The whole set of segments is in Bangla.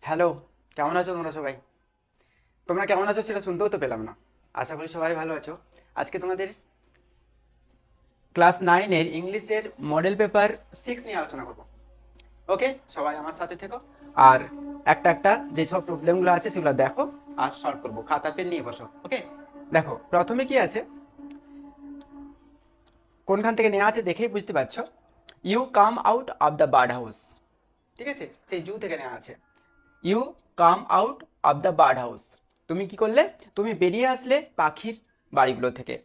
হ্যালো, কেমন আছো তোমরা সবাই? তোমরা কেমন আছো সেটা শুনতেও তো পেলাম না। আশা করি সবাই ভালো আছো। আজকে তোমাদের ক্লাস নাইনের ইংলিশের মডেল পেপার 6 নিয়ে আলোচনা করবো। ওকে, সবাই আমার সাথে থেকো। আর একটা একটা যেসব প্রবলেমগুলো আছে সেগুলো দেখো আর সলভ করবো। খাতা পেন নিয়ে বসো। ওকে, দেখো প্রথমে কি আছে, কোনখান থেকে নেওয়া আছে দেখেই বুঝতে পারছো। You come out of the bird house. ঠিক আছে, সেই জু থেকে নেওয়া আছে। You come out of the bird house. তুমি কি করলে? তুমি বেরিয়ে আসলে পাখির বাড়িগুলো থেকে।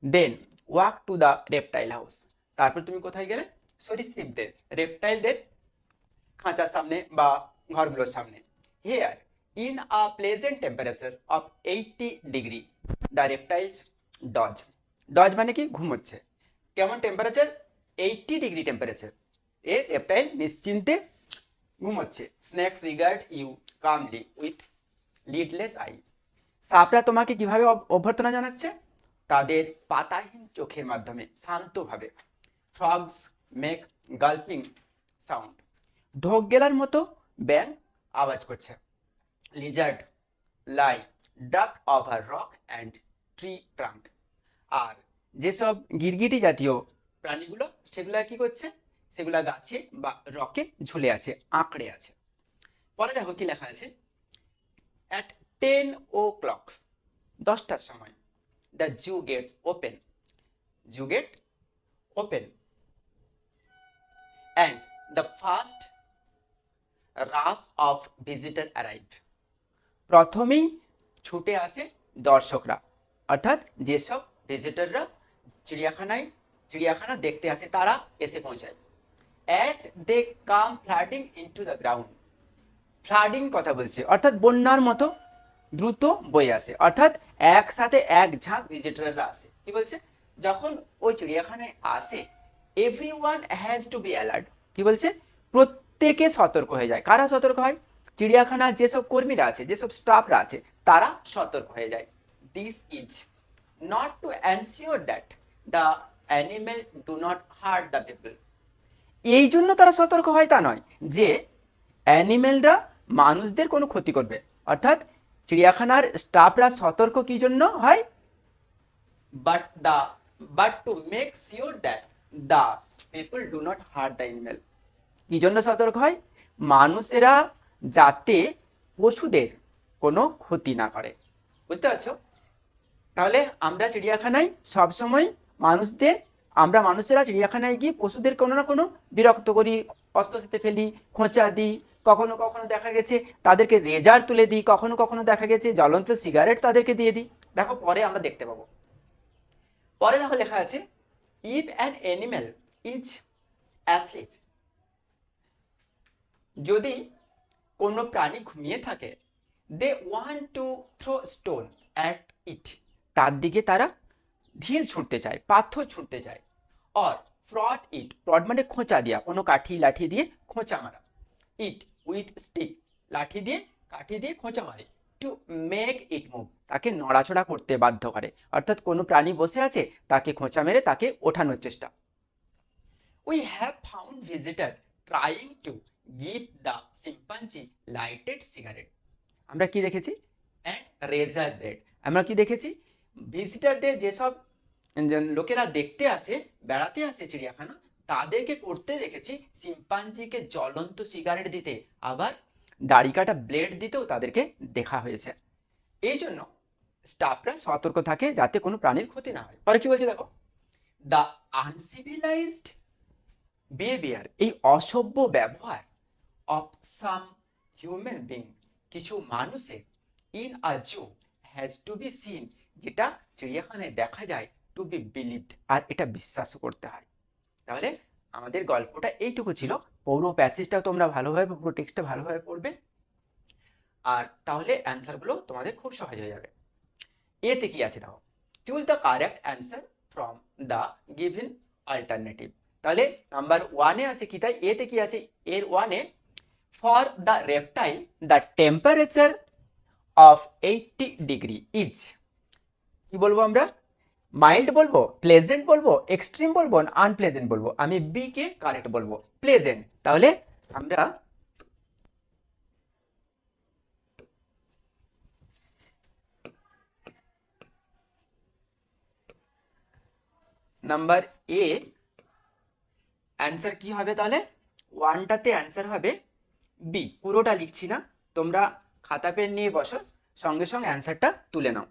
Then walk to the reptile house. তারপর তুমি কোথায় গেলে? সরীসৃপদের, রেপটাইলদের খাঁচার সামনে বা ঘরগুলোর সামনে। Here in a pleasant temperature of 80 degree the reptiles doze. Doze মানে কি? ঘুমোচ্ছে। কেমন টেম্পারেচার? 80 degree temperature. এ রেপটাইল নিশ্চিন্তে ঘুমোচ্ছে। Snakes regard you calmly with lidless eye. সাপরা তোমাকে কিভাবে অভ্যর্থনা জানাচ্ছে? তাদের পাতাহীন চোখের মাধ্যমে, শান্তভাবে। Frogs make gulping sound. ঢোক গেলার মতো ব্যাঙ আওয়াজ করছে। Lizard lie dark over rock and tree trunk. আর যেসব গিরগিটি জাতীয় প্রাণীগুলো, সেগুলা কি করছে? সেগুলা গাছে বা রকে ঝুলে আছে, আঁকড়ে আছে। পরে দেখো কি লেখা আছে। অ্যাট 10 o'clock, 10টার সময়, the zoo gates open. Zoo gate open and the first rush of visitor arrive. প্রথমেই ছুটে আসে দর্শকরা, অর্থাৎ যেসব ভিজিটররা চিড়িয়াখানা দেখতে আসে তারা এসে পৌঁছায়। As they come flooding into the ground. Flooding কথা বলছে, অর্থাৎ বন্যার মতো দ্রুত বয়ে আসে, অর্থাৎ একসাথে এক ঝাঁক ভিজিটররা আসে। কি বলছে? যখন ওই চিড়িয়াখানায় আসে, everyone has to be alert. কি বলছে? প্রত্যেকে সতর্ক হয়ে যায়। কারা সতর্ক হয়? চিড়িয়াখানার যেসব কর্মীরা আছে, যেসব স্টাফরা আছে, তারা সতর্ক হয়ে যায়। This is not to ensure that the animal do not heart the people. এই জন্য তারা সতর্ক হয় তা নয় যে অ্যানিমেলরা মানুষদের কোনো ক্ষতি করবে। অর্থাৎ চিড়িয়াখানার স্টাফরা সতর্ক কি জন্য হয়? But the but to make sure that the people do not heart the animal. কি জন্য সতর্ক হয়? মানুষেরা যাতে পশুদের কোনো ক্ষতি না করে। বুঝতে পারছো? তাহলে আমরা চিড়িয়াখানায় সবসময় মানুষদের, আমরা মানুষেরা চিড়িয়াখানায় গিয়ে পশুদের কোনো না কোনো বিরক্ত করি, অস্ত্র সাথে ফেলি, খোঁচা দিই। কখনো কখনো দেখা গেছে তাদেরকে রেজার তুলে দিই, কখনো কখনো দেখা গেছে জ্বলন্ত সিগারেট তাদেরকে দিয়ে দিই। দেখো পরে আমরা দেখতে পাবো। পরে দেখো লেখা আছে, if an animal is asleep. যদি কোনো প্রাণী ঘুমিয়ে থাকে, they want to throw stone at it. তার দিকে তারা ঢিল ছুঁড়তে চায়, পাথর ছুঁড়তে চায়। অর প্রড ইট, প্রড মানে খোঁচা দিয়া, কোনো কাঠি লাঠি দিয়ে খোঁচা মারা। ইট উইথ স্টিক, লাঠি দিয়ে কাঠি দিয়ে খোঁচা মারে। টু মেক ইট মুভ, তাকে নড়াচড়া করতে বাধ্য করে। অর্থাৎ কোনো প্রাণী বসে আছে, তাকে খোঁচা মেরে তাকে ওঠানোর চেষ্টা। We have found visitor trying to give the chimpanzee lighted cigarette. আমরা কি দেখেছি? And razor blade. আমরা কি দেখেছি? ভিজিটারদের যেসব লোকেরা দেখতে আসে, বেড়াতে আসে চিড়িয়াখানা, তাদেরকে করতে দেখেছি শিম্পাঞ্জিকে জ্বলন্ত সিগারেট দিতে, আবার দাড়ি কাটা ব্লেড দিতেও তাদেরকে দেখা হয়েছে। এই জন্য স্টাফরা সতর্ক থাকে যাতে কোনো প্রাণীর ক্ষতি না হয়। পরে কি বলছে দেখো, দ্য আনসিভিলাইজড বিহেভিয়ার, এই অসভ্য ব্যবহার, অফ সাম হিউম্যান বিং, কিছু মানুষের, in a zoo has to be seen, যেটা চিড়িয়াখানায় দেখা যায়, টু বি বিলিভড, আর এটা বিশ্বাসও করতে হয়। তাহলে আমাদের গল্পটা এইটুকু ছিল। পুরো প্যাসেজটাও তোমরা ভালোভাবে, পুরো টেক্সটটা ভালোভাবে পড়বে, আর তাহলে অ্যান্সারগুলো তোমাদের খুব সহজ হয়ে যাবে। এতে কি আছে দেখো, choose the correct answer from the given alternative. তাহলে নাম্বার ওয়ানে আছে কি, তাই এতে কি আছে? এর ওয়ানে, for the reptile the temperature of 80 degree is, কি বলবো আমরা? মাইল্ড বলবো, প্লেজেন্ট বলবো, এক্সট্রিম বলবো, আনপ্লেজেন্ট বলবো? আমি বি কে কারেক্ট বলবো, প্লেজেন্ট। তাহলে আমরা নাম্বার এ অ্যান্সার কি হবে তাহলে? ওয়ানটাতে অ্যান্সার হবে বি। পুরোটা লিখছি না, তোমরা খাতা পেন নিয়ে বসো, সঙ্গে সঙ্গে অ্যান্সারটা তুলে নাও।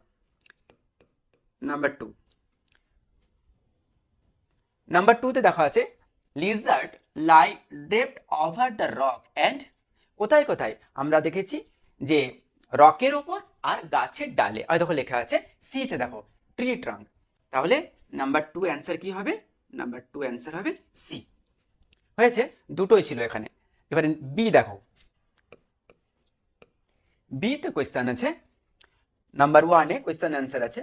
নাম্বার টু, নাম্বার টুতে দেখা আছে Lizaad lie ড্রেপড over the rock and, কোথায় কোথায় আমরা দেখেছি যে রকের ওপর আর গাছের ডালে, আর দেখো লেখা আছে সিতে দেখো ট্রি ট্রাঙ্ক। তাহলে নাম্বার টু অ্যান্সার কি হবে? নাম্বার টু অ্যান্সার হবে সি। হয়েছে, দুটোই ছিল এখানে। এবারে বি দেখো, বিতে কোয়েশ্চেন আছে, নাম্বার ওয়ানে কোয়েশ্চেন অ্যান্সার আছে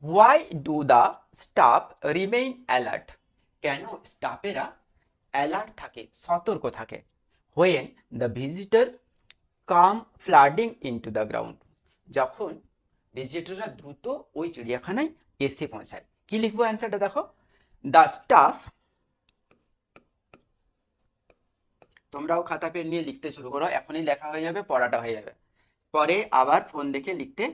why do the staff remain alert, কেন স্টাফেরা অ্যালার্ট থাকে, সতর্ক থাকে, when the visitor come flooding into the ground, যখন ভিজিটররা দ্রুত ওই চিড়িয়াখানায় এসে পৌঁছায়। কি লিখবো অ্যান্সারটা দেখো, দ্য স্টাফ, তোমরাও খাতা পেন নিয়ে লিখতে শুরু করো, এখনই লেখা হয়ে যাবে, পড়াটা হয়ে যাবে, পরে আবার ফোন দেখে লিখতে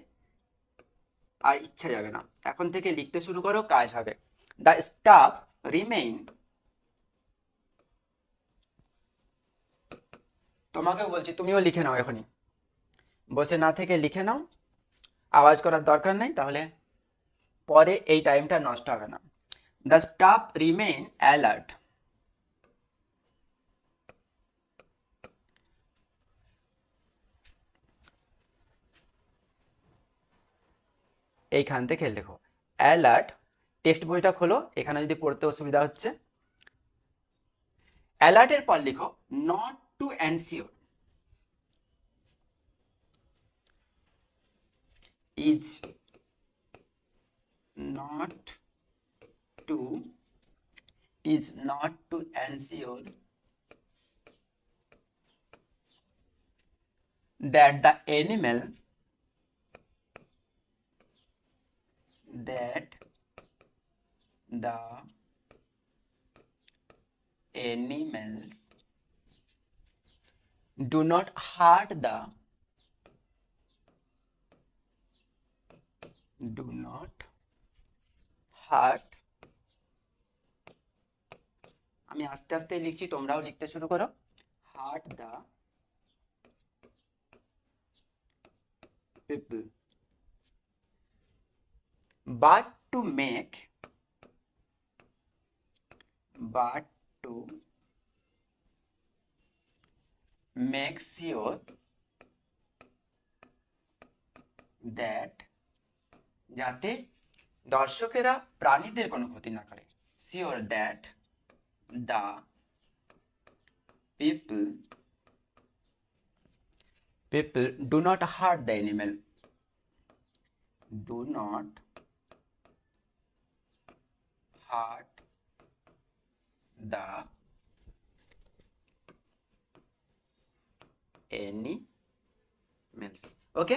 আর ইচ্ছা যাবে না, এখন থেকে লিখতে শুরু করো, কাজ হবে। দ্য স্টাফ রিমেইন, তোমাকেও বলছি তুমিও লিখে নাও, এখনই বসে না থেকে লিখে নাও, আওয়াজ করার দরকার নেই, তাহলে পরে এই টাইমটা নষ্ট হবে না। দ্য স্টাফ রিমেইন অ্যালার্ট, এইখান থেকে লেখো অ্যালার্ট। টেক্সট বইটা খোলো, এখানে যদি পড়তে অসুবিধা হচ্ছে, অ্যালার্টের পর লিখো not to ensure, is not to, is not to ensure that the animal, that the animals do not hurt the, do not hurt, আমি আস্তে আস্তে লিখছি, তোমরাও লিখতে শুরু করো, hurt the people, but to make, but to make sure that, যাতে দর্শকেরা প্রাণীদের কোনো ক্ষতি না করে, sure that the people do not hurt the animal, do not hurt the animals. ওকে,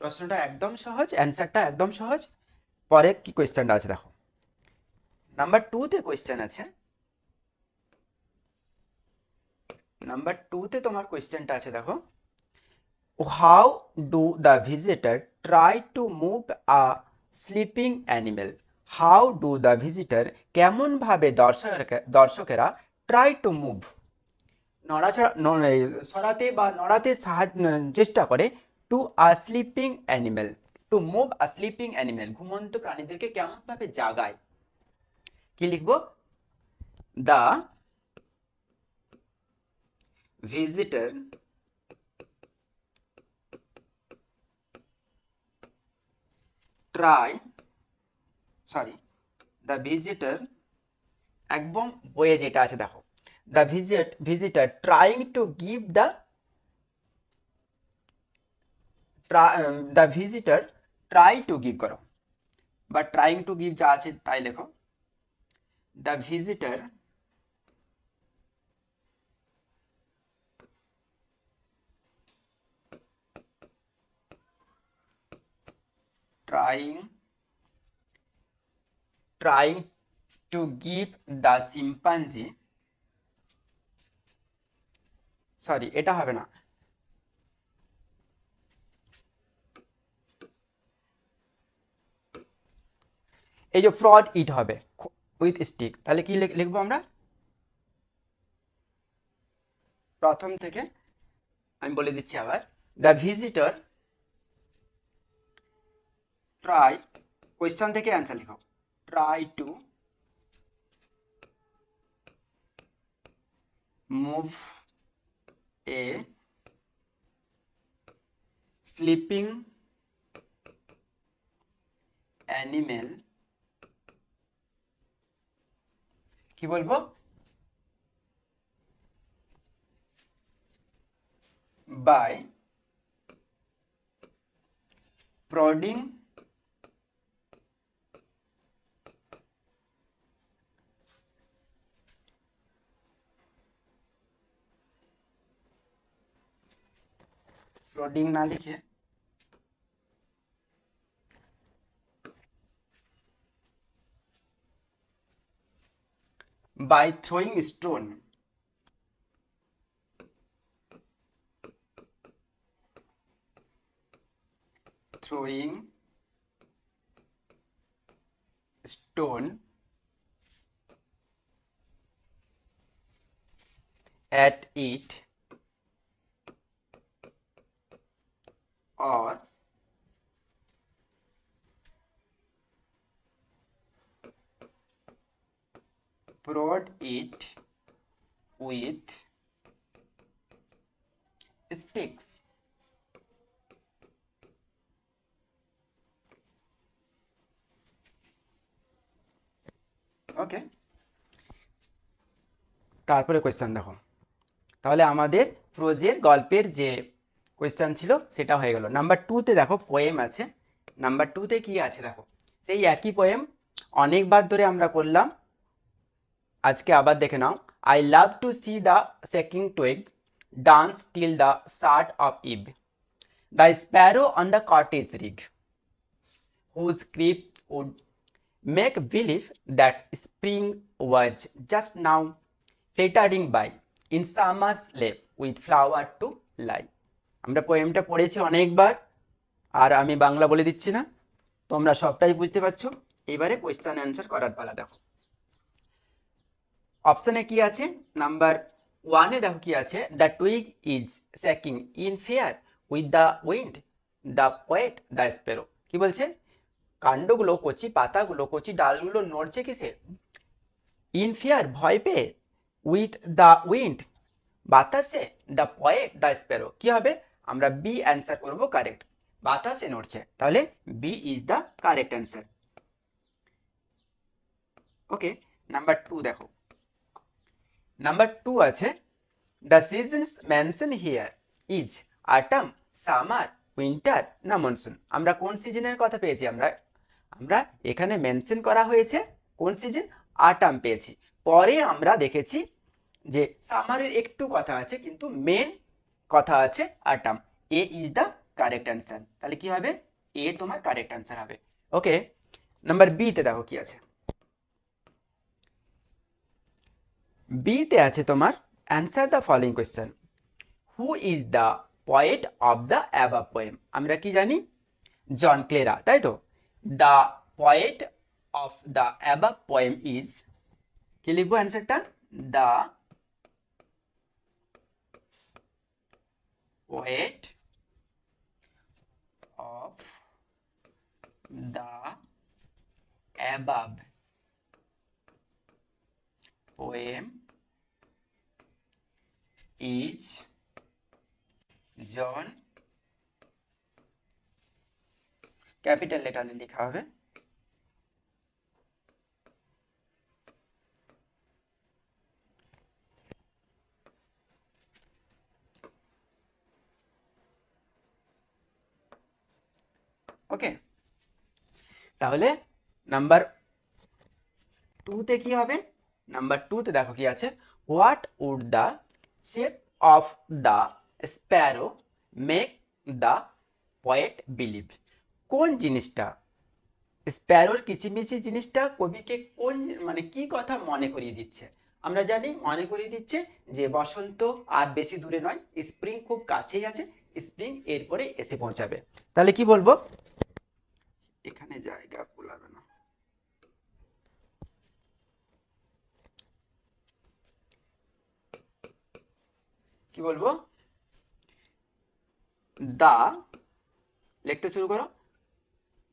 প্রশ্নটা একদম সহজ, অ্যান্সারটা একদম সহজ। পরে কি কোয়েশ্চেনটা আছে দেখো, নাম্বার টুতে কোয়েশ্চেন আছে, নাম্বার টুতে তোমার কোয়েশ্চেনটা আছে দেখো, how do the visitor try to move a sleeping animal, how do the visitor, কেমনভাবে দর্শকেরা ট্রাই টু মুভ, নড়াচড়া সরাতে বা নড়াতে চেষ্টা করে, to a sleeping animal, to move a sleeping animal, ঘুমন্ত প্রাণীদেরকে কেমনভাবে জাগায়। কি লিখবো, the visitor try, sorry, the visitor, একদম বইয়ে যেটা আছে দেখো, the visitor trying to give the, the visitor try to give করো, বা ট্রাইং টু গিভ যা আছে তাই লেখো, the visitor trying to give the chimpanzee, sorry এটা হবে না, এই যে ফ্রড ইট হবে উইথ স্টিক, তাহলে কি লিখবো আমরা? প্রথম থেকে আমি বলে দিচ্ছি আবার, দ্য ভিজিটর ট্রাই, কোয়েশ্চন থেকে অ্যান্সার লিখো, try to move A sleeping animal, কি বলবো, বাই prodding prodding না লিখে by throwing stone, throwing stone at it or prod it with sticks. ওকে, তারপরে কোয়েশ্চেন দেখো, তাহলে আমাদের ফ্রোজের গল্পের যে কোয়েশ্চেন ছিল সেটা হয়ে গেল। নাম্বার 2তে দেখো পোয়েম আছে, নাম্বার 2তে কি আছে দেখো, সেই একই পোয়েম অনেকবার ধরে আমরা করলাম, আজকে আবার দেখে নাও। I love to see the shaking twig dance till the shut of eve, the sparrow on the cottage rig, whose creep would make believe that spring was just now flittering by in summer's lap with flower to lie. আমরা পোয়েমটা পড়েছি অনেকবার, আর আমি বাংলা বলে দিচ্ছি না, তোমরা সবটাই বুঝতে পারছো। এবারে কোয়েশ্চেন অ্যান্সার করার পালা। দেখো অপশনে কি আছে, নাম্বার 1-এ দেখো কি আছে, the twig is sacking in fair with the wind, the poet the Sparrow, কি বলছে, কাণ্ডগুলো কচি পাতাগুলো কচি ডালগুলো নড়ছে কিসে, ইন ফিয়ার ভয় পেয়ে, উইথ দ্য উইন্ড বাতাসে, দ্য পয়েট দ্য স্প্যারো, কি হবে, আমরা বি অ্যান্সার করব কারেক্ট, বাতাসে নড়ছে, তাহলে b is the correct answer. Okay, number 2 দেখো, নাম্বার 2 আছে, the seasons mention here is autumn summer winter না মনসুন, আমরা কোন সিজনের কথা পেয়েছি, আমরা আমরা এখানে মেনশন করা হয়েছে কোন সিজন, অটম পেয়েছি, পরে আমরা দেখেছি যে সামারের একটু কথা আছে কিন্তু মেন কথা আছে autumn, A is the correct answer, তাহলে কি হবে, এ তোমার কারেক্ট অ্যান্সার হবে। ওকে, নাম্বার বি তে দেখো কি আছে, বি তে আছে তোমার answer the following question, who is the poet of the above poem, আমরা কি জানি, জন ক্লেরা, তাই তো, the poet of the above poem is, কি লিখবো অ্যান্সারটা, the poet of the above poem is John, capital লেটারে লেখা হবে, ওকে, তাহলে নাম্বার 2-তে কি হবে, নাম্বার 2-তে দেখো কি আছে, what would the shape of the sparrow make the poet believe, কোন জিনিসটা, স্প্যারোর কিচিমিচি জিনিসটা কবিকে কোন মানে কি কথা মনে করিয়ে দিচ্ছে, আমরা জানি মনে করিয়ে দিচ্ছে যে বসন্ত আর বেশি দূরে নয়, স্প্রিং খুব কাছেই আছে, স্প্রিং এরপরে এসে পৌঁছাবে, তাহলে কি বলবো, এখানে জায়গা কুলাবে না, কি বলবো, দা, লিখতে শুরু করো,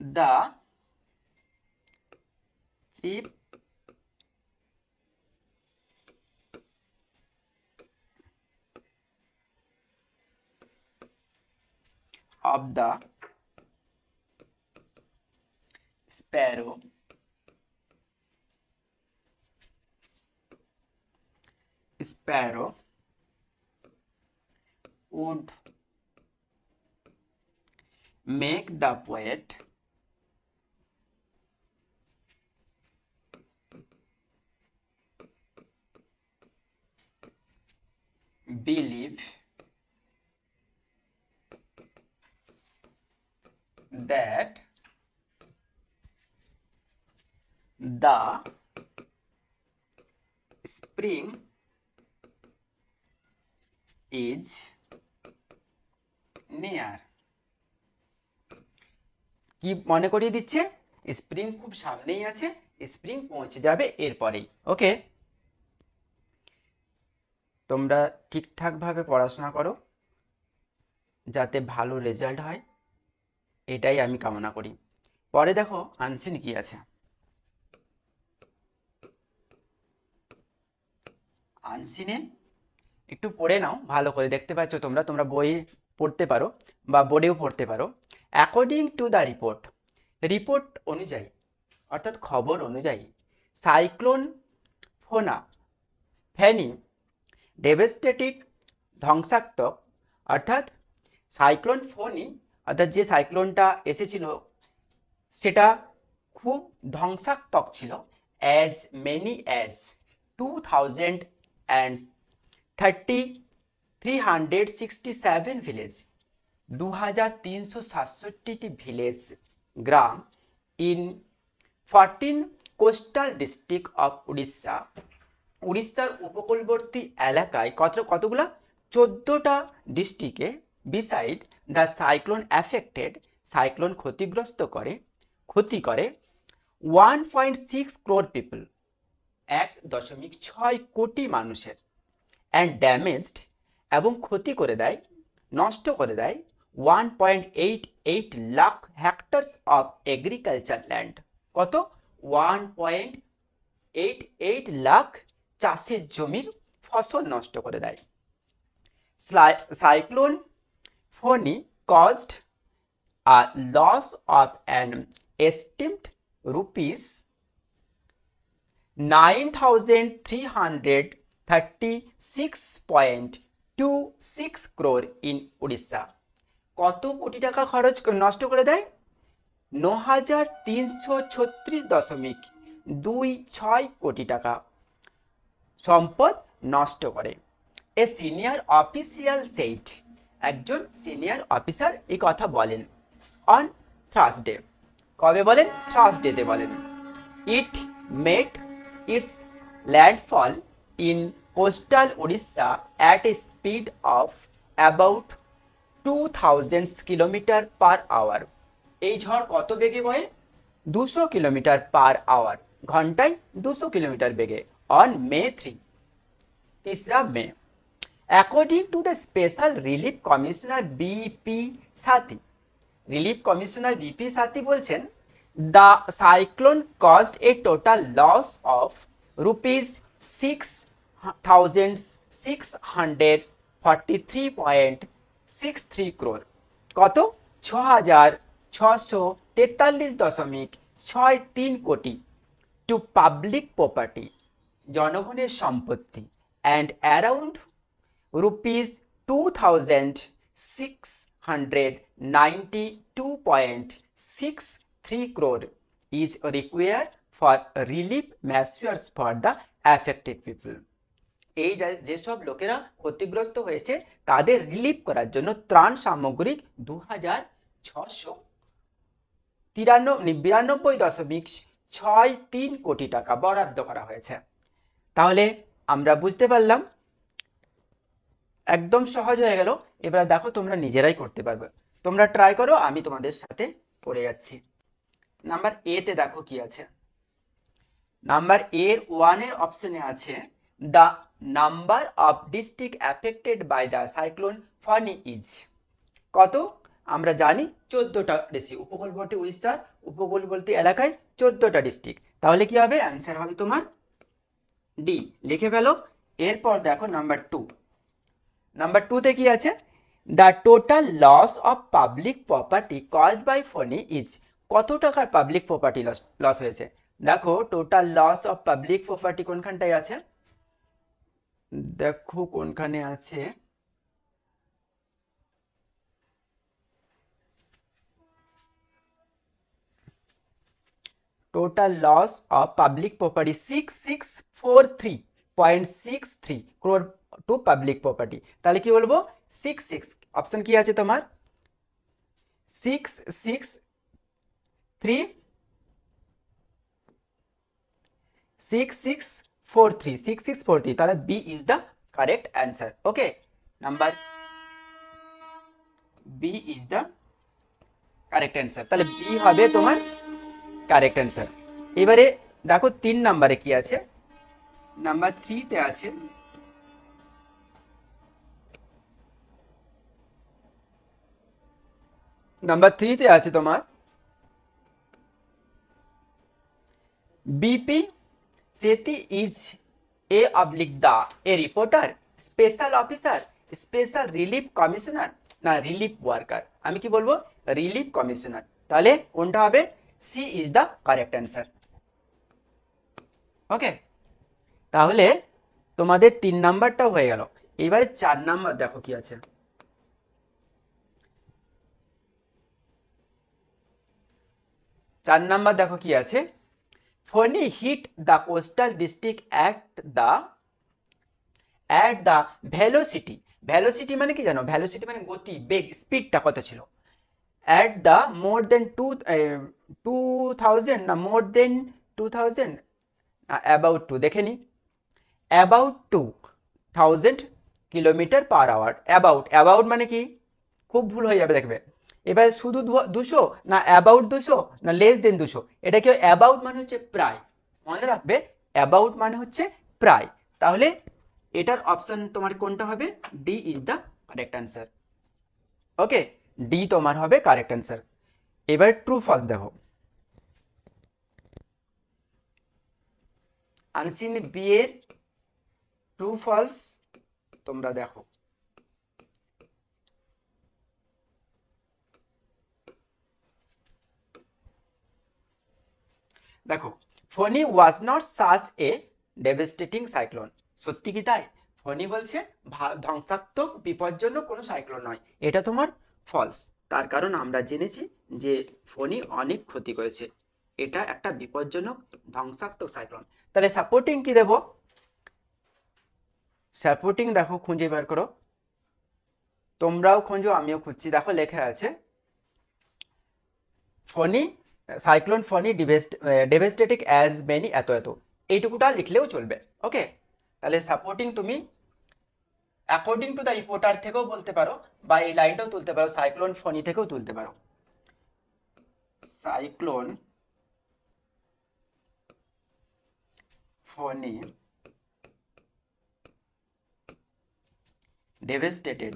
the chirp of the sparrow would make the poet believe that the spring is near. কি মনে করিয়ে দিচ্ছে, স্প্রিং খুব সামনেই আছে, স্প্রিং পৌঁছে যাবে এরপরেই। ওকে, তোমরা ঠিকঠাকভাবে পড়াশোনা করো, যাতে ভালো রেজাল্ট হয়, এটাই আমি কামনা করি। পরে দেখো আনসিন কি আছে। আনসিনে একটু পড়ে নাও ভালো করে, দেখতে পাচ্ছ তোমরা বইয়ে পড়তে পারো বা বোর্ডেও পড়তে পারো। অ্যাকর্ডিং টু দ্য রিপোর্ট অনুযায়ী, অর্থাৎ খবর অনুযায়ী, সাইক্লোন ফেনি ডেভাস্টেটেড, ধ্বংসাত্মক, অর্থাৎ সাইক্লোন ফোনি, অর্থাৎ যে সাইক্লোনটা এসেছিল সেটা খুব ধ্বংসাত্মক ছিল। অ্যাজ মেনি অ্যাজ 2367 ভিলেজ, 2367টি ভিলেজ গ্রাম in 14 coastal district of Orissa, উড়িষ্যার উপকূলবর্তী এলাকায় কতগুলা 14টা ডিস্ট্রিক্টে, beside the cyclone affected, cyclone ক্ষতি করে 1.6 crore পিপল, 1.6 কোটি মানুষের, অ্যান্ড ড্যামেজড, এবং ক্ষতি করে দেয়, নষ্ট করে দেয় 1.88 lakh hectares of agriculture land, কত 1.88 লাখ চাষের জমির ফসল নষ্ট করে দেয়। Cyclone Fani caused a loss of an estimated rupees 9,336.26 crore in Odisha. কত কোটি টাকা নষ্ট করে দেয়, 9,336.26 কোটি টাকা সম্পদ নষ্ট করে। এ সিনিয়র অফিসিয়াল সেইট, একজন সিনিয়র অফিসার এই কথা বলেন। অন থার্সডে, কবে বলেন, থার্সডেতে বলেন। It made its landfall in coastal Orissa at a speed of about 2000 kilometre per hour. এই ঝড় কত বেগে বয়ে, 200 কিলোমিটার পার আওয়ার, ঘন্টায় 200 কিলোমিটার বেগে। On May 3, 3 May, according to the special relief commissioner BP Sathi, relief commissioner BP Sathi বলছেন, the cyclone caused a total loss of rupees 6,643.63 crore, কত 6,643.63 কোটি, টু পাবলিক প্রপার্টি, জনগণের সম্পত্তি, and around rupees 2,692.63 crore is required for relief measures for the affected people. এই যেসব লোকেরা ক্ষতিগ্রস্ত হয়েছে তাদের রিলিফ করার জন্য ত্রাণ সামগ্রিক 2,692.63 কোটি টাকা বরাদ্দ করা হয়েছে। তাহলে আমরা বুঝতে পারলাম, একদম সহজ হয়ে গেল। এবার দেখো তোমরা নিজেরাই করতে পারবে, তোমরা ট্রাই করো, আমি তোমাদের সাথে করে যাচ্ছি। নাম্বার এ তে দেখো কি আছে, নাম্বার এর 1 এর অপশনে আছে the number of district affected by the cyclone Fani is কত? আমরা জানি 14টা ডিস্ট্রিক্ট, উপকূলবর্তী উড়িষ্যার উপকূলবর্তী এলাকায় 14টা ডিস্ট্রিক্ট। তাহলে কি হবে? অ্যান্সার হবে তোমার ডি, লিখে ফেলো। এরপর দেখো নাম্বার 2। নাম্বার 2তে কি আছে? The total loss of public property caused by Fani is কত টাকার পাবলিক প্রপার্টি লস হয়েছে? দেখো total loss of public property কোনখানটায় আছে? দেখো কোনখানে আছে, total loss of public property 6643.63 crore to public property। তাহলে কি বলবো? 66, অপশন কি আছে তোমার? 663 6643 তাহলে b is the correct answer. Okay, number b is the correct answer. তাহলে বি হবে তোমার কারেক্ট অ্যান্সার। এবারে দেখো 3 নাম্বারে কি আছে? নাম্বার 3তে আছে তোমার বিপি সেতি ইজ এ অবলিক দা a reporter, special officer, special relief commissioner না রিলিফ ওয়ার্কার? আমি কি বলবো? Relief commissioner. তাহলে কোনটা হবে? She is the correct answer. Okay, তাহলে তোমাদের 3 নাম্বারটাও হয়ে গেল। এবারে 4 নাম্বার দেখো কি আছে। 4 নাম্বার দেখো কি আছে। Fani hit the coastal district at the velocity. Velocity মানে কি জানো? ভেলোসিটি মানে গতি, বেগ, স্পিডটা কত ছিল? অ্যাট দ্য মোর দেন 2000 না মোর দেন 2000 না অ্যাবাউট 2, দেখে নি। About 2000 kilometre per hour. About মানে কি? খুব ভুল হয়ে যাবে দেখবে। এবার শুধু 200 না অ্যাবাউট 200 না লেস দেন 200, এটা কি? অ্যাবাউট মানে হচ্ছে প্রায়, মনে রাখবে অ্যাবাউট মানে হচ্ছে প্রায়। তাহলে এটার অপশন তোমার কোনটা হবে? D is the correct answer. Okay, D তোমার হবে কারেক্ট অ্যান্সার। এবার ট্রু ফলস দেখো। আনসিন বি এর ট্রু ফলস তোমরা দেখো। দেখো, Fani was not such a devastating cyclone. সত্যি কি তাই? ফনি বলছে ধ্বংসাত্মক বিপজ্জনক কোনো সাইক্লোন নয়, এটা তোমার ফলস। তার কারণ আমরা জেনেছি যে ফনি অনেক ক্ষতি করেছে, এটা একটা বিপজ্জনক ধ্বংসাত্মক সাইক্লোন। তাহলে সাপোর্টিং কি দেব? সাপোর্টিং দেখো খুঁজে বের করো, তোমরাও খোঁজো আমিও খুঁজছি। দেখো লেখা আছে Fani cyclone Fani ডেভাস্টেটিক as many এত এত, এইটুকুটা লিখলেও চলবে। ওকে, তাহলে সাপোর্টিং তুমি অ্যাকর্ডিং টু দ্য রিপোর্টার থেকেও বলতে পারো, বা এই লাইনটাও তুলতে পারো, সাইক্লোন ফনি থেকেও তুলতে পারো। Cyclone Fani devastated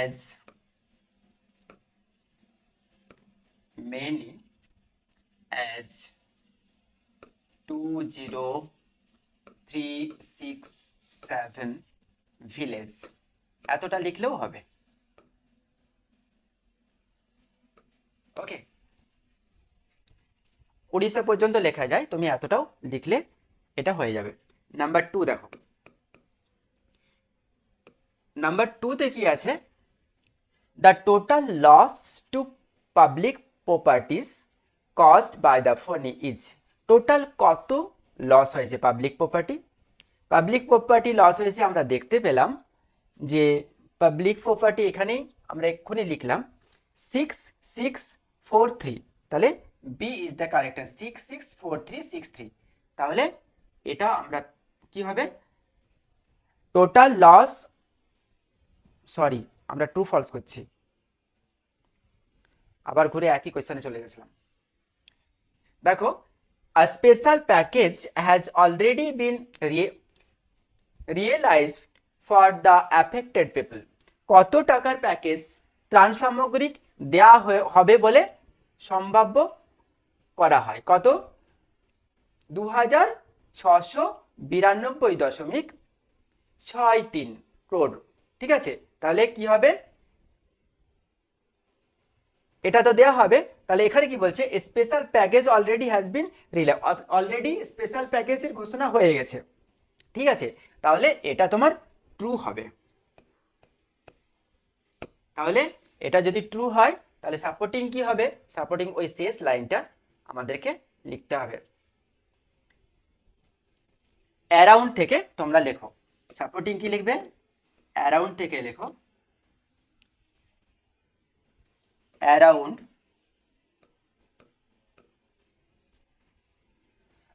as many as 20367 village, এতটা লিখলেও হবে। ওকে, উড়িষ্যা পর্যন্ত লেখা যায়, তুমি এতটাও লিখলে এটা হয়ে যাবে। নাম্বার 2 দেখো। নাম্বার 2তে কি আছে? The total loss to public properties caused by the Fani is. টোটাল কত লস হয়েছে public property? Public property loss হয়েছে আমরা দেখতে পেলাম যে পাবলিক প্রপার্টি এখানেই আমরা এক্ষুনি লিখলাম 6643। তাহলে বি ইজ দ্য কারেক্ট 664363। তাহলে এটা আমরা কি হবে? টোটাল লস, সরি আমরা ট্রু ফলস করছি, আবার ঘুরে একই কোয়েশ্চেনে চলে গেছিলাম। দেখো A special package has already been realized for the affected people. কত টাকার প্যাকেজ ত্রাণ সামগ্রিক দেয়া হবে বলে সম্ভাব্য করা হয়? কত? 2692.63 ক্রোড়। ঠিক আছে, তাহলে কি হবে? এটা তো দেয়া হবে, তাহলে এখানে কি বলছে? Special package already has been release, already special প্যাকেজের ঘোষণা হয়ে গেছে। ঠিক আছে, তাহলে এটা তোমার ট্রু হবে। তাহলে এটা যদি ট্রু হয় তাহলে সাপোর্টিং কি হবে? সাপোর্টিং ওই শেষ লাইনটা আমাদেরকে লিখতে হবে। অ্যারাউন্ড থেকে তোমরা লেখো, সাপোর্টিং কি লিখবে? অ্যারাউন্ড থেকে লেখো, around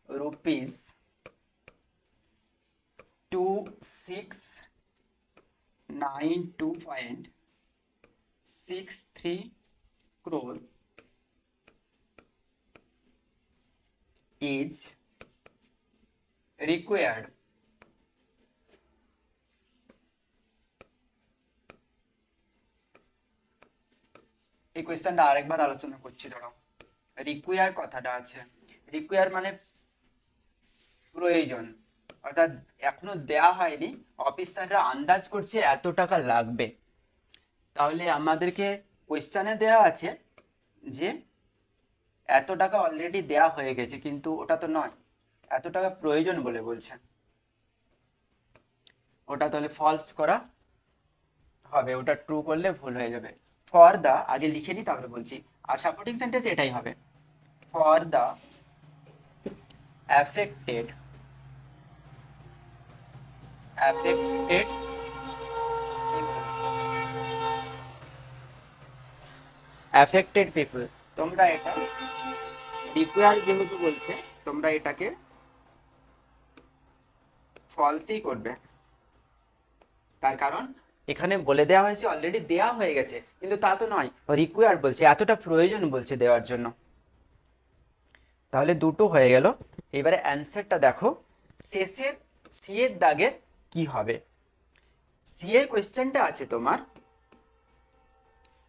rupees 2692.63 crore is required এই কোয়েশ্চেনটা আরেকবার আলোচনা করছি, দাঁড়াও। রিকোয়ার কথাটা আছে, রিকোয়ার মানে প্রয়োজন, অর্থাৎ এখনো দেয়া হয়নি, অফিসাররা আন্দাজ করছে এত টাকা লাগবে। তাহলে আমাদেরকে কোয়েশ্চেনে দেয়া আছে যে এত টাকা অলরেডি দেয়া হয়ে গেছে, কিন্তু ওটা তো নয়, এত টাকা প্রয়োজন বলে বলছে। ওটা তাহলে ফলস করা হবে, ওটা ট্রু করলে ভুল হয়ে যাবে। ফর দা, আগে লিখে নিই তারপরে বলছি, আর সাপোর্টিং সেন্টেন্স এটাই হবে, ফর দা affected people। তোমরা এটা রিকোয়ার যেহেতু বলছে, তোমরা এটাকে ফলসই করবে, তার কারণ এখানে বলে দেওয়া হয়েছে অলরেডি দেয়া হয়ে গেছে, কিন্তু তা তো নয়, রিকোয়ার বলছে, এতটা প্রয়োজন বলছে দেওয়ার জন্য। তাহলে দুটো হয়ে গেল। এবারে অ্যান্সারটা দেখো, শেষের সি এর দাগে কি হবে? সি এর কোয়েশ্চেনটা আছে তোমার,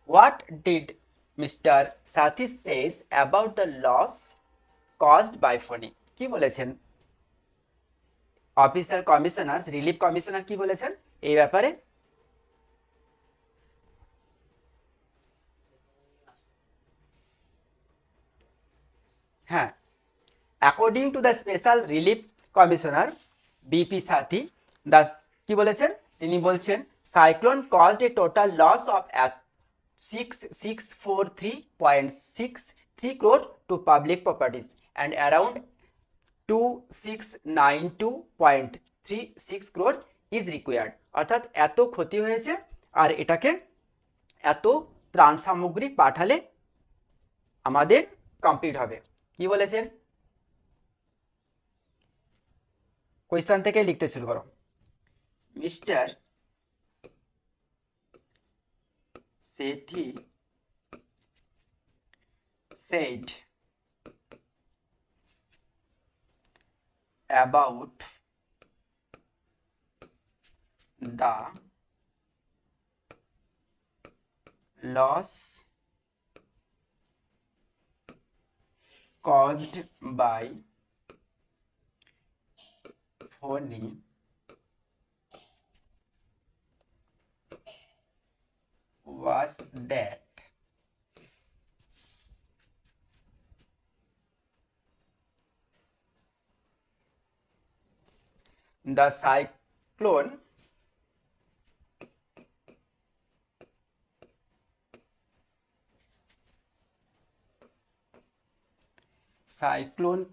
what did mister Sathi says about the loss caused by Fani? কি বলেছেন অফিসার কমিশনার, রিলিফ কমিশনার কি বলেছেন এই ব্যাপারে? হ্যাঁ, according to the special relief commissioner BP সাথী, দা কি বলেছেন? তিনি বলছেন cyclone caused a total loss of 6643.63 crore to public properties and around 2692.36 crore is required। অর্থাৎ এত ক্ষতি হয়েছে আর এটাকে এত ত্রাণ সামগ্রী পাঠালে আমাদের কমপ্লিট হবে। কি বলেছেন? কোয়েশ্চেন থেকে লিখতে শুরু করো। Mister Sethi said about the loss caused by Phony was that the cyclone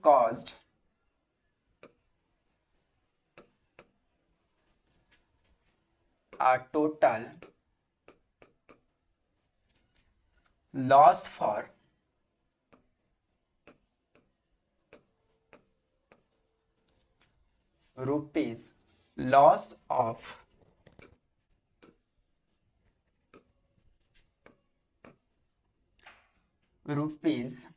caused a total loss for rupees loss of rupees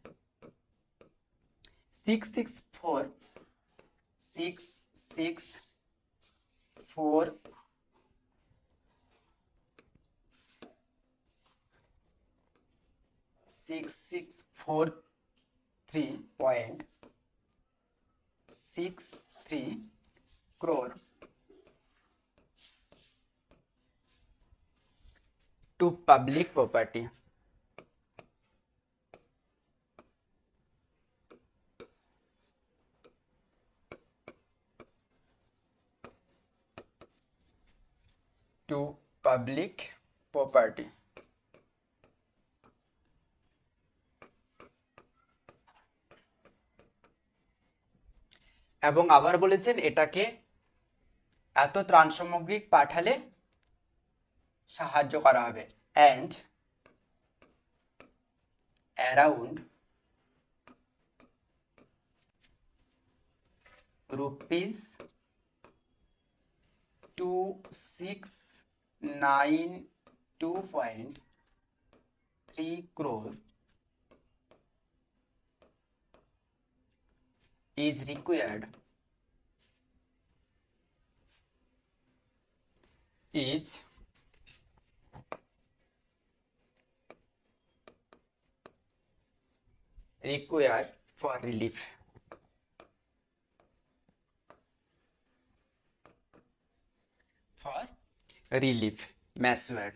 664 664 6643.63 crore to public property. To public property. এবং আবার বলেছেন এটাকে এত ত্রাণ সামগ্রী পাঠালে সাহায্য করা হবে and around rupees 2692.3 crore is required for relief. For relief, Masword.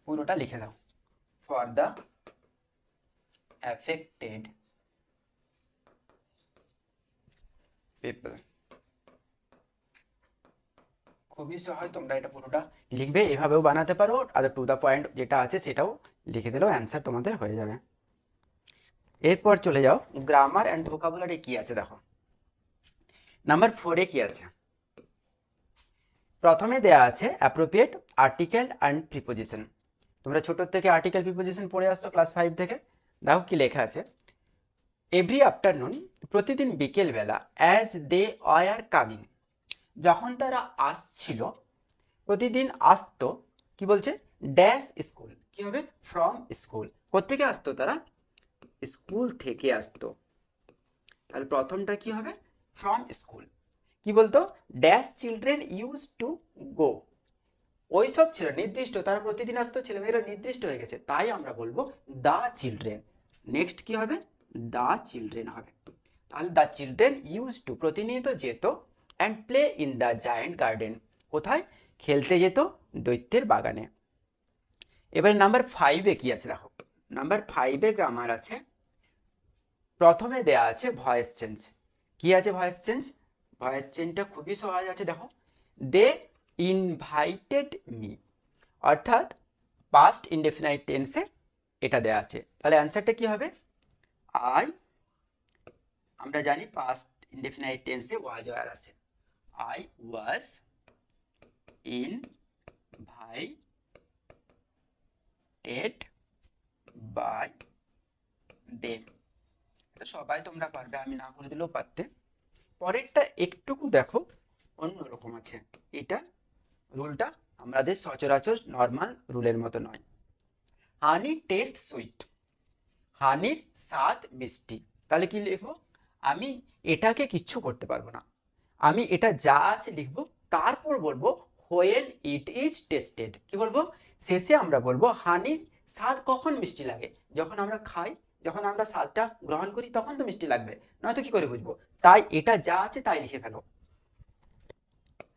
পুরোটা লিখে দাও। For the affected people. খুবই সহজ, তোমরা এটা পুরোটা লিখবে, এভাবেও বানাতে পারো, আর টু দ্য পয়েন্ট যেটা আছে সেটাও লিখে দিলেও অ্যান্সার তোমাদের হয়ে যাবে। এরপর চলে যাও গ্রামার অ্যান্ড ভোকাবুলারি কি আছে দেখো। নাম্বার 4 এ কি আছে? প্রথমে দেয়া আছে অ্যাপ্রোপ্রিয়েট আর্টিকেল অ্যান্ড প্রিপোজিশন। তোমরা ছোট থেকে আর্টিকেল প্রিপোজিশন পড়ে আসছো ক্লাস 5 থেকে। দেখো কি লেখা আছে, এভরি আফটারনুন, প্রতিদিন বিকেল বেলা, অ্যাজ দে আর কামিং, যখন তারা আসছিল, প্রতিদিন আসতো, কি বলছে, ড্যাশ স্কুল, কি হবে, ফ্রম স্কুল। কোত্থেকে আসতো তারা? স্কুল থেকে আসতো। তাহলে প্রথমটা কি হবে, ফ্রম স্কুল। কি বলতো, dash children use to go, ওই সব ছিল নির্দিষ্ট, তারা প্রতিদিন আসতো, ছেলেমেয়েরা নির্দিষ্ট হয়ে গেছে, তাই আমরা বলবো দা চিলড্রেন। নেক্সট কি হবে, দা চিলড্রেন হবে। তাহলে দা চিলড্রেন ইউজ টু, প্রতিনিয়ত যেত, and play in the giant garden, কোথায়, খেলতে যেত দৈত্যের বাগানে। এবারে নাম্বার 5 এ কি আছে দেখো। নাম্বার 5 এর গ্রামার আছে, প্রথমে দেয়া আছে ভয়েস চেঞ্জ। কি আছে ভয়েস চেঞ্জ? ভয়েস চেঞ্জটা খুবই সহজ আছে দেখো, দে ইনভাইটেড মি, অর্থাৎ পাস্ট ইনডেফিনাইট টেন্সে এটা দেয়া আছে। তাহলে অ্যান্সারটা কি হবে, আই, আমরা জানি পাস্ট ইনডেফিনাইট টেন্সে ওয়াজ ওয়ার আছে, I was invited by them. এটা সবাই তোমরা পারবে, আমি না করে দিলেও পারতে। পরেরটা একটুকু দেখো অন্যরকম আছে, এটা রুলটা আমাদের সচরাচর নর্মাল রুলের মতো নয়। হানি টেস্ট সুইট, হানির স্বাদ মিষ্টি। তাহলে কি লিখবো, আমি এটাকে কিচ্ছু করতে পারবো না, আমি এটা যা আছে লিখবো, তারপর বলবো হোয়েন ইট ইজ টেস্টেড। কি বলবো, শেষে আমরা বলবো হানির স্বাদ কখন মিষ্টি লাগে, যখন আমরা খাই, যখন আমরা স্বাদটা গ্রহণ করি তখন তো মিষ্টি লাগবে, নয়তো কি করে বুঝবো। তাই এটা যা আছে তাই লিখে ফেলো,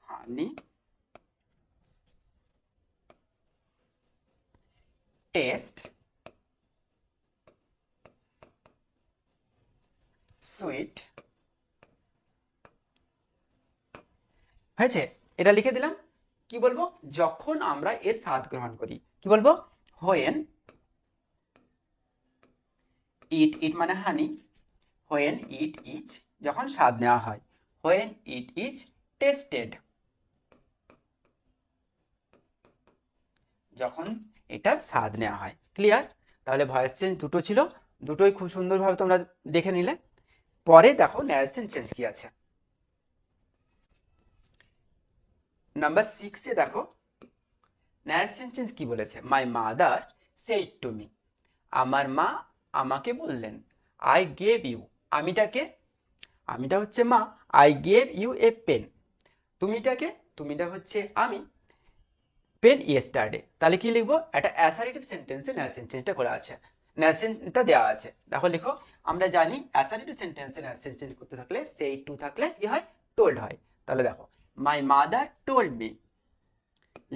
হানি টেস্ট সুইট, হয়েছে, এটা লিখে দিলাম। কি বলবো, যখন আমরা এর স্বাদ গ্রহণ করি, কি বলবো, হোয়েন ইট, ইট মানে হানি, হোয়েন ইট ইজ, যখন স্বাদ নেওয়া হয়, হোয়েন ইট ইজ টেস্টেড, যখন এটার স্বাদ নেওয়া হয়। ক্লিয়ার? তাহলে ভয়েস চেঞ্জ দুটো ছিল, দুটোই খুব সুন্দরভাবে তোমরা দেখে নিলে। পরে দেখো ন্যারেশন চেঞ্জ কি আছে। নাম্বার 6 এ দেখো, ন্যায় সেন্টেন্স কি বলেছে? My mother said to me, আমার মা আমাকে বললেন। আই গেভ ইউ, আমিটাকে, আমিটা হচ্ছে মা, I gave you a pen, তুমিটাকে, তুমিটা হচ্ছে আমি, পেন ইয়েস্টারডে। তাহলে কি লিখবো? একটা অ্যাসারেটিভ সেন্টেন্সে ন্যায় সেন্টেন্সটা করা আছে, ন্যায় সেন্টেন্সটা দেওয়া আছে। দেখো লিখো, আমরা জানি অ্যাসারেটিভ সেন্টেন্সে ন্যায় সেন্টেন্স করতে থাকলে সেই টু থাকলে কি হয়? টোল্ড হয়। তাহলে দেখো, মাই মাদার টোল্ড মি,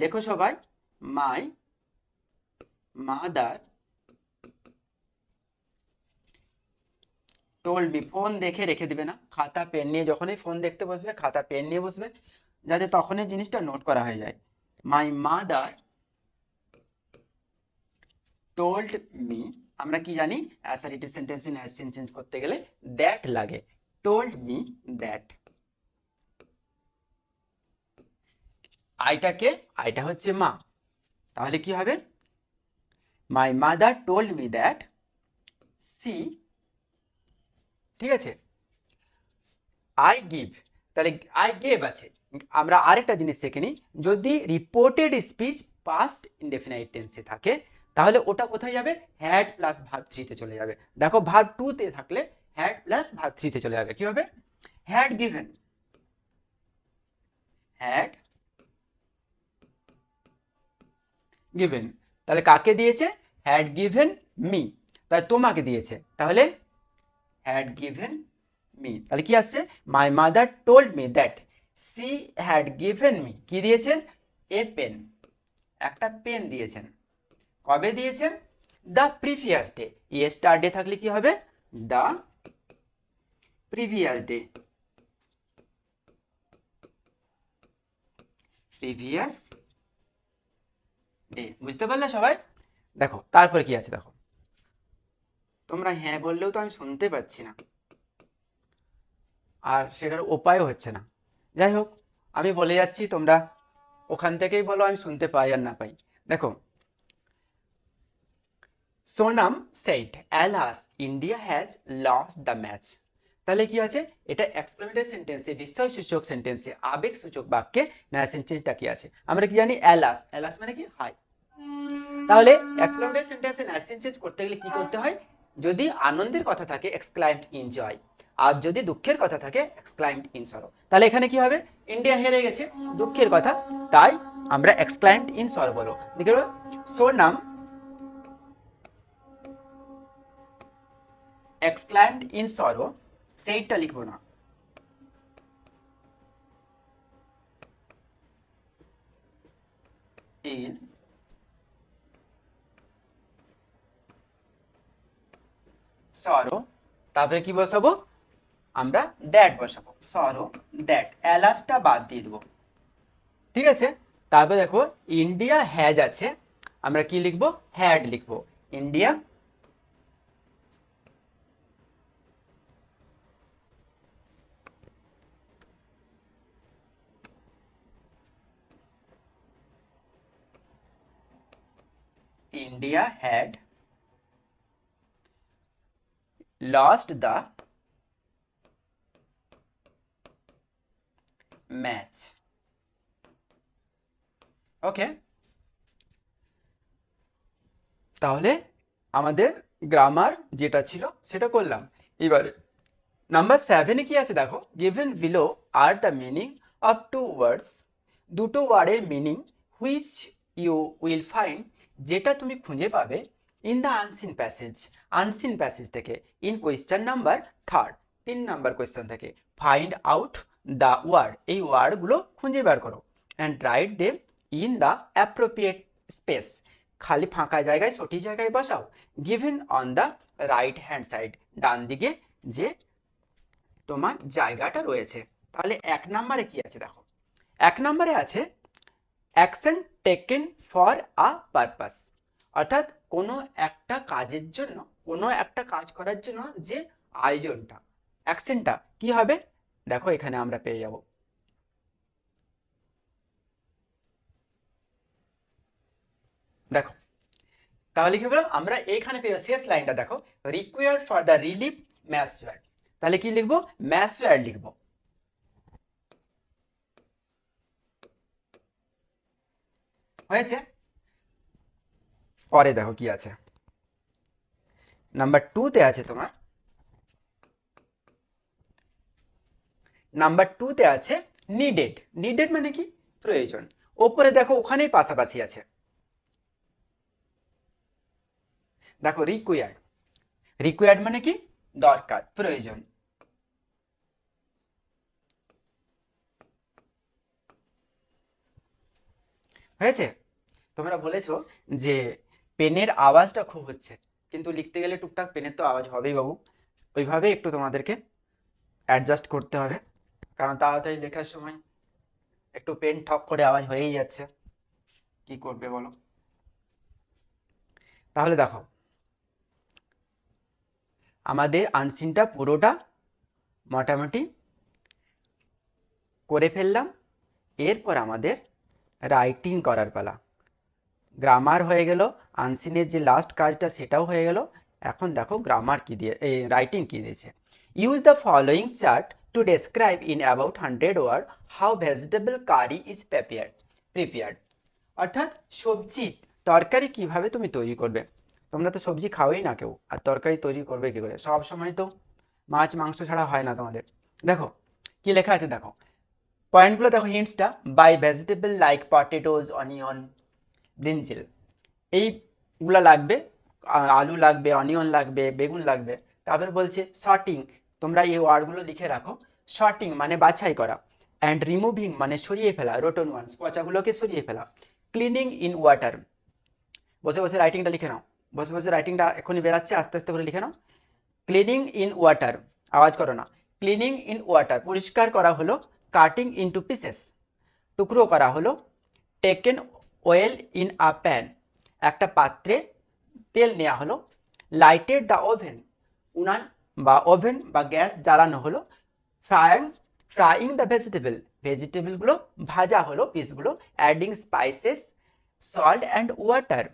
লেখো সবাই, মাই মাদার টোল্ড মি। ফোন দেখে রেখে দিবে না, খাতা পেন নিয়ে যখনই ফোন দেখতে বসবে খাতা পেন নিয়ে বসবে, যাতে তখনই জিনিসটা নোট করা হয়ে যায়। মাই মাদার টোল্ড মি, আমরা কি জানি অ্যাসারেটিভ সেন্টেন্সে ন্যায় সেন্টেন্স করতে গেলে দ্যাট লাগে। টোল্ড মি দ্যাট, আইটাকে, আইটা হচ্ছে মা, তাহলে কি হবে? My mother told me that she, ঠিক আছে, আই গিভ, তাহলে আই গেভ আছে। আমরা আরেকটা জিনিস শিখে নিই, যদি রিপোর্টেড স্পিচ পাস্ট ইনডেফিনাইট টেন্সে থাকে তাহলে ওটা কোথায় যাবে? হ্যাড প্লাস ভার্ব থ্রিতে চলে যাবে। দেখো ভার্ব টুতে থাকলে হ্যাড প্লাস ভার্ব থ্রিতে চলে যাবে। কি হবে? হ্যাড গিভেন, হ্যাড গিভেন, তাহলে কাকে দিয়েছে? হ্যাড গিভেন মি, তাই তোমাকে দিয়েছে, তাহলে হ্যাড গিভেন মি, তাহলে কি আসছে? মাই mother told me that she had given me, কি দিয়েছেন? এ পেন, একটা পেন দিয়েছেন। কবে দিয়েছেন? দ্য প্রিভিয়াস ডে, ইয়েস্টারডে থাকলে কি হবে? The previous day, previous day. বুঝতে পারলে সবাই? দেখো তারপরে কি আছে দেখো, তোমরা হ্যাঁ বললেও তো আমি শুনতে পাচ্ছি না, আর সেটার উপায়ও হচ্ছে না। যাই হোক, আমি বলে যাচ্ছি, তোমরা ওখান থেকেই বলো, আমি শুনতে পাই আর না পাই। দেখো, Sonam shed alas India has lost the match, তাহলে কি আছে? এটা এক্সক্লেমেটরি সেন্টেন্সে, বিস্ময়সূচক সেন্টেন্সে, আবেগসূচক বাক্যে ন্যায় সেন্টেন্সটা কি আছে? আমরা কি জানি? অ্যালাস, অ্যালাস মানে কি? হাই। তাহলে এক্সক্লেমেটরি সেন্টেন্সে ন্যায় সেন্টেন্স করতে গেলে কি করতে হয়? যদি আনন্দের কথা থাকে এক্সক্লাইমড ইন জয়, আর যদি দুঃখের কথা থাকে এক্সক্লাইমড ইন সরো। তাহলে এখানে কি হবে? ইন্ডিয়া হেরে গেছে, দুঃখের কথা, তাই আমরা এক্সক্লাইমড ইন সরো বলো। দেখো, সোনাম এক্সক্লাইমড ইন সরো, সেইটা লিখবো না, ইন সরো, তারপরে কি বসাবো? আমরা দ্যাট বসাবো, সরো দ্যাট, অ্যালাসটা বাদ দিয়ে দেবো। ঠিক আছে, তারপরে দেখো ইন্ডিয়া হ্যাজ আছে, আমরা কি লিখবো? হ্যাড লিখবো। India India had lost the match. Okay, তাহলে আমাদের গ্রামার যেটা ছিল সেটা করলাম। এবারে নাম্বার 7-এ কি আছে দেখো, given below are the meaning of two words, দুটো ওয়ার্ডের meaning, which you will find, যেটা তুমি খুঁজে পাবে, in the unseen passage, unseen passage থেকে, in question number 3, 3 number question থেকে। ফাইন্ড আউট দ্য ওয়ার্ড, এই ওয়ার্ডগুলো খুঁজে বার করো, and write them in the appropriate space, খালি ফাঁকা জায়গায় সঠিক জায়গায় বসাও। Given on the right hand side, ডান দিকে যে তোমার জায়গাটা রয়েছে। তাহলে 1 নম্বরে কি আছে দেখো, 1 নম্বরে আছে action taken for a purpose, অর্থাৎ কোনো একটা কাজের জন্য, কোনো একটা কাজ করার জন্য যে আয়োজনটা, অ্যাকশনটা কি হবে? দেখো এখানে আমরা পেয়ে যাব, দেখো তাহলে কি হলো? আমরা এইখানে পেয়ে শেষ লাইনটা দেখো, রিকোয়ার্ড ফর দ্য রিলিফ ম্যাসওয়ার্ড, তাহলে কি লিখবো? ম্যাসওয়ার্ড লিখবো। হয়েছে? পরে দেখো কি আছে, নাম্বার 2-তে আছে তোমার, নাম্বার 2-তে আছে নিডেড। নিডেড মানে কি? প্রয়োজন। ওপরে দেখো ওখানেই পাশাপাশি আছে, দেখো রিকোয়ার্ড। রিকোয়ার্ড মানে কি? দরকার, প্রয়োজন। হয়েছে? তোমরা বলেছো যে পেনের আওয়াজটা খুব হচ্ছে, কিন্তু লিখতে গেলে টুকটাক পেনের তো আওয়াজ হবেই বাবু, ওইভাবে একটু তোমাদেরকে অ্যাডজাস্ট করতে হবে, কারণ তাড়াতাড়ি লেখার সময় একটু পেন ঠক করে আওয়াজ হয়েই যাচ্ছে, কি করবে বলো। তাহলে দেখো আমাদের আনসিনটা পুরোটা মোটামুটি করে ফেললাম। এরপর আমাদের রাইটিং করার পালা। গ্রামার হয়ে গেল, আনসিনের যে লাস্ট কাজটা সেটাও হয়ে গেল। এখন দেখো গ্রামার কি দিয়ে, এই রাইটিং কি দিয়েছে। Use the following chart to describe in about 100 word how vegetable curry is prepared. অর্থাৎ সবজি তরকারি কিভাবে তুমি তৈরি করবে। তোমরা তো সবজি খাওয়াই না কেউ, আর তরকারি তৈরি করবে কি করে? সব সময় তো মাছ মাংস ছাড়া হয় না তোমাদের। দেখো কি লেখা আছে, দেখো পয়েন্টগুলো দেখো, হিন্টসটা। Buy vegetable like potatoes, onion, brinjal, এইগুলা লাগবে। আলু লাগবে, অনিয়ন লাগবে, বেগুন লাগবে। তারপরে বলছে সর্টিং, তোমরা এই ওয়ার্ডগুলো লিখে রাখো। সর্টিং মানে বাছাই করা, অ্যান্ড রিমুভিং মানে সরিয়ে ফেলা, রোটন ওয়ান্স পচাগুলোকে সরিয়ে ফেলা। ক্লিনিং ইন ওয়াটার, বসে বসে রাইটিংটা লিখে নাও, বসে বসে রাইটিংটা এখনই বেরাচ্ছে, আস্তে আস্তে করে লিখে নাও। ক্লিনিং ইন ওয়াটার, আওয়াজ করো না। ক্লিনিং ইন ওয়াটার পরিষ্কার করা হলো। কাটিং ইনটু পিসেস, টুকরো করা হলো। Taken oil in a pan, একটা পাত্রে তেল নেওয়া হলো। লাইটেড দ্য ওভেন, উনান বা ওভেন বা গ্যাস জ্বালানো হলো। ফ্রাইং ফ্রাইং দ্য ভেজিটেবলগুলো ভাজা হলো, পিসগুলো। Adding spices, salt and water,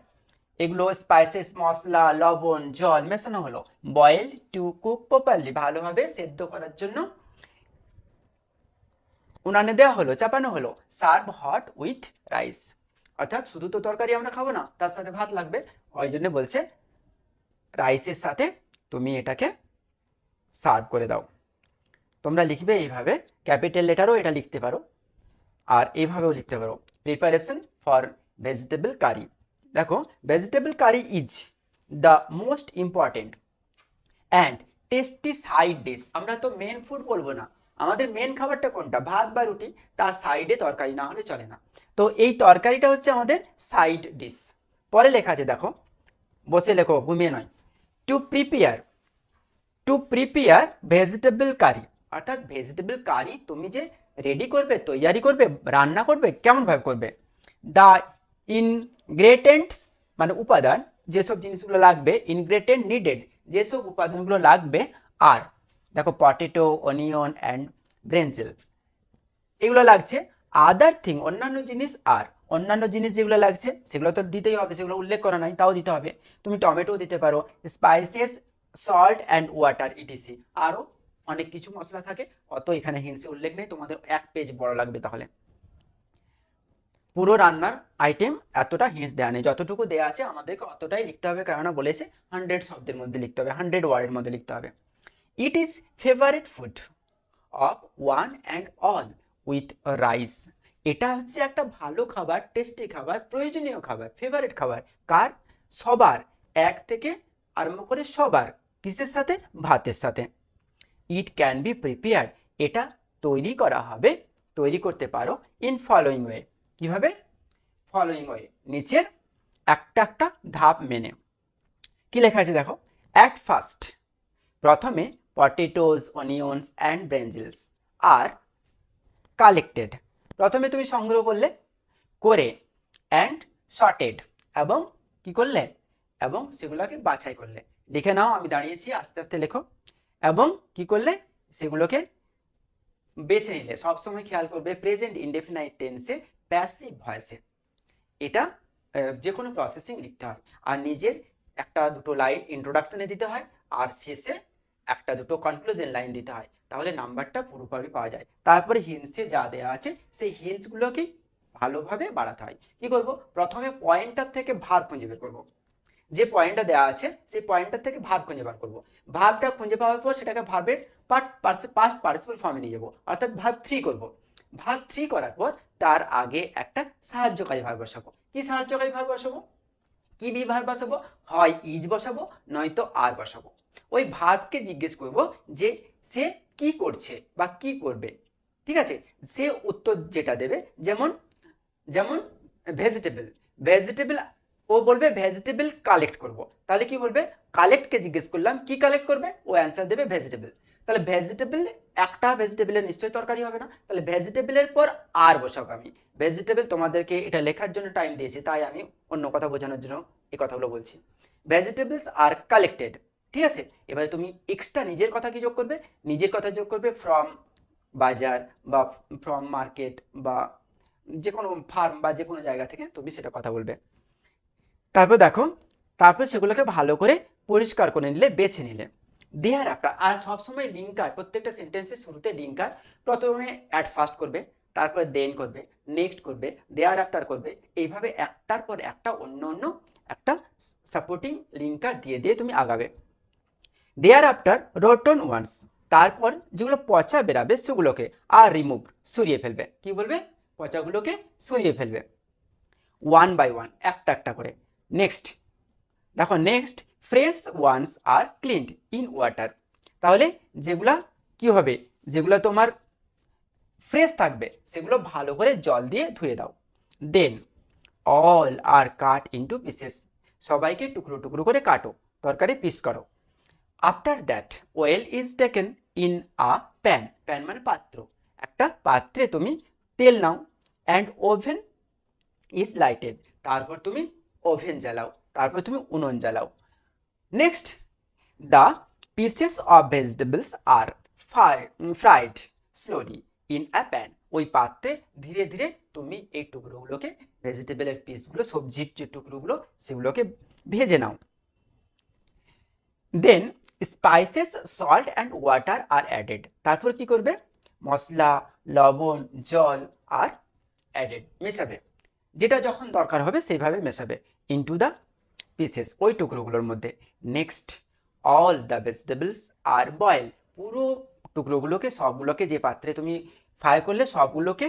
এগুলো স্পাইসেস মশলা লবণ জল মেশানো হলো। বয়েল টু কুক প্রপারলি, ভালোভাবে সেদ্ধ করার জন্য উনানে দেওয়া হলো, চাপানো হলো। সার্ভ হট উইথ রাইস, অর্থাৎ শুধু তো তরকারি আমরা খাবো না, তার সাথে ভাত লাগবে, ওই জন্য বলছে রাইসের সাথে তুমি এটাকে সার্ভ করে দাও। তোমরা লিখবে এইভাবে, ক্যাপিটাল লেটারও এটা লিখতে পারো, আর এইভাবেও লিখতে পারো। Preparation for vegetable curry. দেখো vegetable curry is the most important and tasty side dish. আমরা তো মেন ফুড বলবো না, আমাদের মেন খাবারটা কোনটা? ভাত বা রুটি, তার সাইডে তরকারি না হলে চলে না। তো এই তরকারিটা হচ্ছে আমাদের সাইড ডিশ। পরে লেখা আছে দেখো, বসে লেখো, ঘুমিয়ে নয়। To prepare, to prepare vegetable curry, অর্থাৎ ভেজিটেবল কারি তুমি যে রেডি করবে, তৈয়ারি করবে, রান্না করবে, কেমনভাবে করবে। দ্য ইনগ্রেডিয়েন্টস মানে উপাদান, যেসব জিনিসগুলো লাগবে। ইনগ্রেডিয়েন্ট নিডেড, যেসব উপাদানগুলো লাগবে। আর দেখো পটেটো, অনিয়ন অ্যান্ড ব্রেঞ্জেল, এগুলো লাগছে। আদার থিং, অন্যান্য জিনিস। আর অন্যান্য জিনিস যেগুলো লাগছে সেগুলো তো দিতেই হবে, সেগুলো উল্লেখ করা নাই, তাও দিতে হবে। তুমি টমেটো দিতে পারো, spices, salt and water, etc. আরও অনেক কিছু মশলা থাকে, অত এখানে হিন্টসে উল্লেখ নেই, তোমাদের 1 পেজ বড় লাগবে তাহলে। পুরো রান্নার আইটেম এতটা হিন্টস দেওয়া নেই, যতটুকু দেওয়া আছে আমাদেরকে অতটাই লিখতে হবে, কেননা বলেছে 100 শব্দের মধ্যে লিখতে হবে, 100 ওয়ার্ডের মধ্যে লিখতে হবে। It is favourite food of one and all with rice, এটা হচ্ছে একটা ভালো খাবার, টেস্টি খাবার, প্রয়োজনীয় খাবার, ফেভারিট খাবার। কার? সবার, এক থেকে আরম্ভ করে সবার। কিসের সাথে? ভাতের সাথে। ইট ক্যান বি প্রিপেয়ার্ড, এটা তৈরি করা হবে, তৈরি করতে পারো। ইন ফলোয়িং ওয়ে, কিভাবে? ফলোয়িং ওয়ে, নিচের একটা একটা ধাপ মেনে। কি লেখা আছে দেখো। অ্যাট ফার্স্ট, প্রথমে potatoes, onions and brinjals are collected, প্রথমে তুমি সংগ্রহ করলে, করে, অ্যান্ড সর্টেড, এবং কি করলে? এবং সেগুলোকে বাছাই করলে। লিখে নাও, আমি দাঁড়িয়েছি, আস্তে আস্তে লেখো। এবং কি করলে? সেগুলোকে বেছে নিলে। সবসময় খেয়াল করবে প্রেজেন্ট ইনডেফিনাইট টেন্সে, প্যাসিভ ভয়েসে এটা যে কোনো প্রসেসিং লিখতে হয়। আর নিজের একটা দুটো লাইন ইন্ট্রোডাকশনে দিতে হয়, আর শেষে একটা দুটো কনক্লুশন লাইন দিতে হয়, তাহলে নাম্বারটা পুরোপুরি পাওয়া যায়। তারপরে হিন্টসে যা দেওয়া আছে সেই হিন্টসগুলোকে ভালোভাবে বাড়াতে হয়। কি করব? প্রথমে পয়েন্টার থেকে ভার খুঁজে বের করবো। যে পয়েন্টটা দেওয়া আছে সেই পয়েন্টটা থেকে ভার্ব খুঁজে বার করবো। ভার্বটা খুঁজে পাওয়ার পর সেটাকে ভার্বের পাস্ট পার্টিসিপল ফর্মে নিয়ে যাবো, অর্থাৎ ভার্ব 3 করবো। ভার্ব 3 করার পর তার আগে একটা সাহায্যকারী ভার্ব বসাবো। কি সাহায্যকারী ভার্ব বসাবো? কি বি ভার্ব বসাবো? হয় ইজ বসাবো, নয়তো আর বসাবো। ওই ভার্বকে জিজ্ঞেস করব যে সে কি করছে বা কি করবে, ঠিক আছে? সে উত্তর যেটা দেবে, যেমন যেমন ভেজিটেবল, ভেজিটেবল ও বলবে ভেজিটেবল কালেক্ট করব, তাহলে কি বলবে? কালেক্টকে জিজ্ঞেস করলাম কি কালেক্ট করবে, ও অ্যান্সার দেবে ভেজিটেবল। তাহলে ভেজিটেবল, একটা ভেজিটেবলের নিশ্চয়ই তরকারি হবে না, তাহলে ভেজিটেবলের পর আর বসাবো আমি। ভেজিটেবল তোমাদেরকে এটা লেখার জন্য টাইম দিয়েছি, তাই আমি অন্য কথা বোঝানোর জন্য এই কথাগুলো বলছি। ভেজিটেবলস আর কালেক্টেড, ঠিক আছে? এবারে তুমি এক্সট্রা নিজের কথা কি যোগ করবে? নিজের কথা যোগ করবে ফ্রম বাজার বা ফ্রম মার্কেট বা যে কোনো ফার্ম বা যে কোনো জায়গা থেকে তুমি সেটা কথা বলবে। তারপর দেখো, তারপর সেগুলোকে ভালো করে পরিষ্কার করে নিলে, বেছে নিলে। দেয়ার আফটার, আর সবসময় লিঙ্কার, প্রত্যেকটা সেন্টেন্সের শুরুতে লিঙ্কার। প্রথমে অ্যাট ফার্স্ট করবে, তারপরে দেন করবে, নেক্সট করবে, দেয়ার আফটার করবে, এইভাবে একটার পর একটা অন্য অন্য একটা সাপোর্টিং লিঙ্কার দিয়ে দিয়ে তুমি আগাবে। দেয়ার আফটার রোটন ওয়ান্স, তারপর যেগুলো পচা বেরাবে সেগুলোকে আর রিমুভ, সরিয়ে ফেলবে। কি বলবে? পচাগুলোকে সরিয়ে ফেলবে, ওয়ান বাই ওয়ান, একটা একটা করে। নেক্সট দেখো, next fresh ones are cleaned in water, তাহলে যেগুলা কি হবে, যেগুলো তোমার ফ্রেশ থাকবে সেগুলো ভালো করে জল দিয়ে ধুয়ে দাও। Then all are cut into pieces, সবাইকে টুকরো টুকরো করে কাটো, তরকারি পিস করো। After that oil is taken in a pan, pan মানে পাত্র, একটা পাত্রে তুমি তেল নাও। অ্যান্ড ওভেন ইজ লাইটেড, তারপর তুমি ওভেন জ্বালাও, তারপর তুমি উনুন জ্বালাও। Next, the pieces of vegetables are fried slowly in a pan, ওই পাত্রে ধীরে ধীরে তুমি এই টুকরোগুলোকে, ভেজিটেবলের পিসগুলো, সবজির যে টুকরোগুলো সেগুলোকে ভেজে নাও। Then spices salt and water are added, তারপর কি করবে? মশলা, লবণ, জল আর অ্যাডেড, মেশাবে, যেটা যখন দরকার হবে সেইভাবে মেশাবে ইনটু দ্য পিসেস, ওই টুকরোগুলোর মধ্যে। Next all the vegetables are boil, পুরো টুকরোগুলোকে, সবগুলোকে, যে পাত্রে তুমি ফ্রাই করলে সবগুলোকে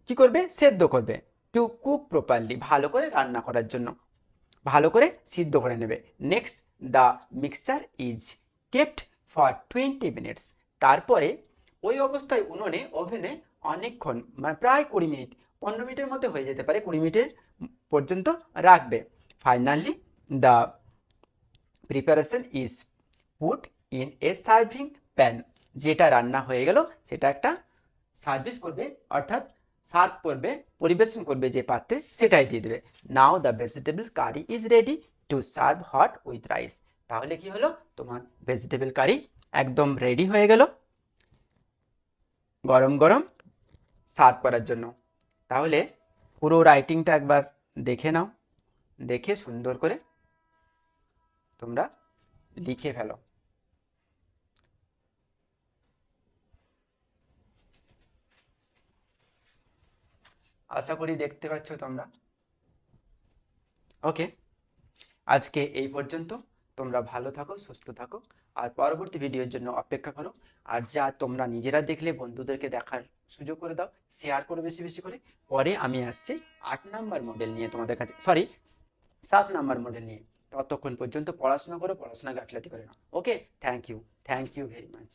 কি করবে? সেদ্ধ করবে। টু কুক প্রপারলি, ভালো করে রান্না করার জন্য, ভালো করে সিদ্ধ করে নেবে। Next the mixture is kept for 20 minutes, তারপরে ওই অবস্থায় উনুনে, ওভেনে অনেকক্ষণ, মানে প্রায় 20 মিনিট, 15 মিনিটের মধ্যে হয়ে যেতে পারে, 20 মিনিটের পর্যন্ত রাখবে। Finally the preparation is put in a serving pan, যেটা রান্না হয়ে গেল সেটা একটা সার্ভিস করবে, অর্থাৎ সার্ভ করবে, পরিবেশন করবে যে পাত্রে, সেটাই দিয়ে দেবে। Now the vegetable curry is ready to serve hot with rice, তাহলে কি হলো? তোমার ভেজিটেবল কারি একদম রেডি হয়ে গেল গরম গরম সার্ভ করার জন্য। তাহলে পুরো রাইটিংটা একবার দেখে নাও, দেখে সুন্দর করে তোমরা লিখে ফেলো। আশা করি দেখতে পাচ্ছ তোমরা। ওকে, আজকে এই পর্যন্ত। তোমরা ভালো থাকো, সুস্থ থাকো, আর পরবর্তী ভিডিওর জন্য অপেক্ষা করো। আর যা তোমরা নিজেরা দেখলে বন্ধুদেরকে দেখার সুযোগ করে দাও, শেয়ার করো বেশি বেশি করে। পরে আমি আসছি 8 নাম্বার মডেল নিয়ে তোমাদের কাছে, সরি 7 নাম্বার মডেল নিয়ে। ততক্ষণ পর্যন্ত পড়াশোনা করো, পড়াশোনা গাফিলতি করে না। ওকে, থ্যাংক ইউ ভেরি মাচ।